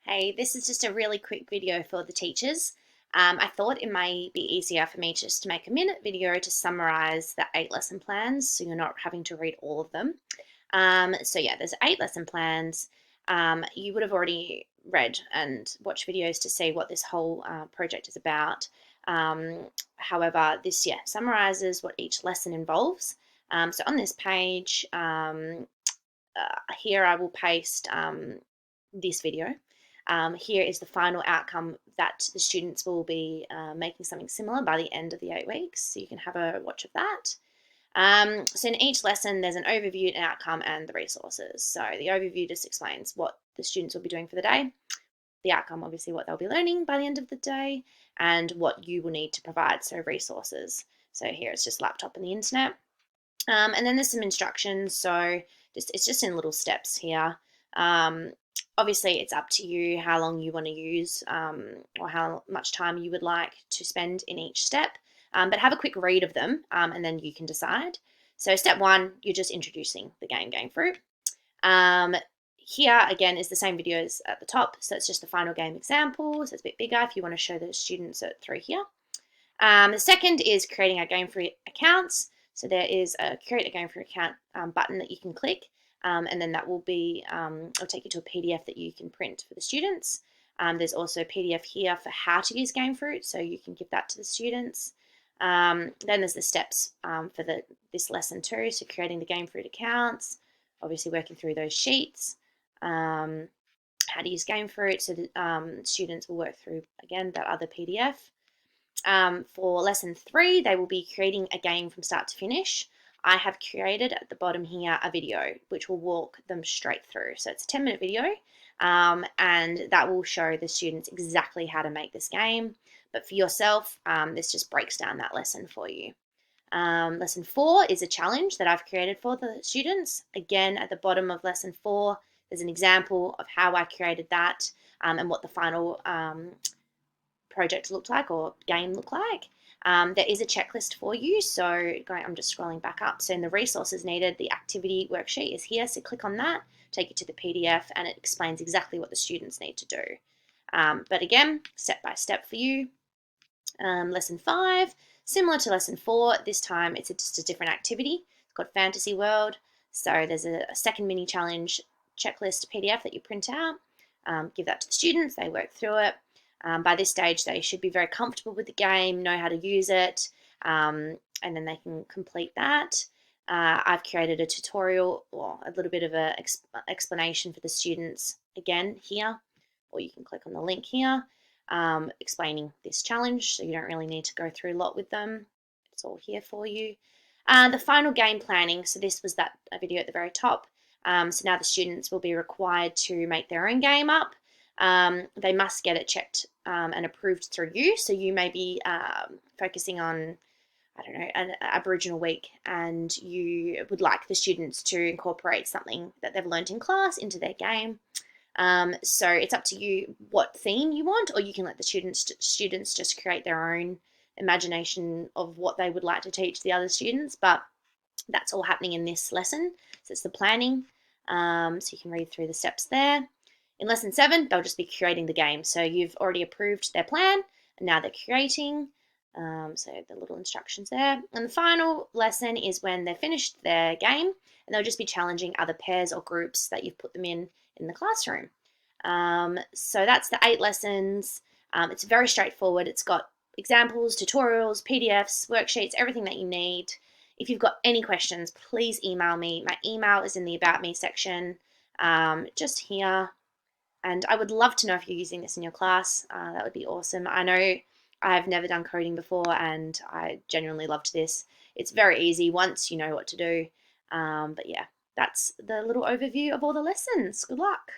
Hey, this is just a really quick video for the teachers. I thought it may be easier for me just to make a minute video to summarize the 8 lesson plans so you're not having to read all of them. So yeah, there's 8 lesson plans. You would have already read and watched videos to see what this whole project is about. However, this summarizes what each lesson involves. So on this page, here I will paste this video. Here is the final outcome that the students will be making something similar by the end of the 8 weeks. So you can have a watch of that. So in each lesson, there's an overview, an outcome, and the resources. So the overview just explains what the students will be doing for the day. The outcome, obviously, what they'll be learning by the end of the day, and what you will need to provide, so resources. So here it's just laptop and the internet. And then there's some instructions. So it's just in little steps here. Obviously, it's up to you how long you want to use or how much time you would like to spend in each step. But have a quick read of them and then you can decide. So step 1, you're just introducing the game Gamefroot. Here, again, is the same video as at the top. So it's just the final game example. So it's a bit bigger if you want to show the students it through here. The second is creating our Gamefroot accounts. So there is a create a Gamefroot account button that you can click. And then that will be, it'll take you to a PDF that you can print for the students. There's also a PDF here for how to use Gamefroot, so you can give that to the students. Then there's the steps for this lesson too, so creating the Gamefroot accounts, obviously working through those sheets, how to use Gamefroot, so that students will work through, again, that other PDF. For lesson 3, they will be creating a game from start to finish. I have created at the bottom here a video which will walk them straight through. So it's a 10-minute video and that will show the students exactly how to make this game. But for yourself, this just breaks down that lesson for you. Lesson 4 is a challenge that I've created for the students. Again, at the bottom of lesson 4, there's an example of how I created that and what the final project looked like or game looked like. There is a checklist for you. So I'm just scrolling back up. So in the resources needed, the activity worksheet is here. So click on that, take you to the PDF, and it explains exactly what the students need to do. But again, step by step for you. Lesson 5, similar to lesson 4, this time it's just a different activity. It's called Fantasy World. So there's a second mini challenge checklist PDF that you print out. Give that to the students. They work through it. By this stage, they should be very comfortable with the game, know how to use it, and then they can complete that. I've created a tutorial or a little bit of an explanation for the students again here, or you can click on the link here, explaining this challenge, so you don't really need to go through a lot with them. It's all here for you. The final game planning, so this was that video at the very top. So now the students will be required to make their own game up. They must get it checked and approved through you. So you may be focusing on, I don't know, an Aboriginal week, and you would like the students to incorporate something that they've learned in class into their game. So it's up to you what theme you want, or you can let the students just create their own imagination of what they would like to teach the other students. But that's all happening in this lesson. So it's the planning. So you can read through the steps there. In lesson 7, they'll just be creating the game. So you've already approved their plan, and now they're creating. So the little instructions there. And the final lesson is when they've finished their game, and they'll just be challenging other pairs or groups that you've put them in the classroom. So that's the 8 lessons. It's very straightforward. It's got examples, tutorials, PDFs, worksheets, everything that you need. If you've got any questions, please email me. My email is in the About Me section, just here. And I would love to know if you're using this in your class. That would be awesome. I know I've never done coding before, and I genuinely loved this. It's very easy once you know what to do. But yeah, that's the little overview of all the lessons. Good luck.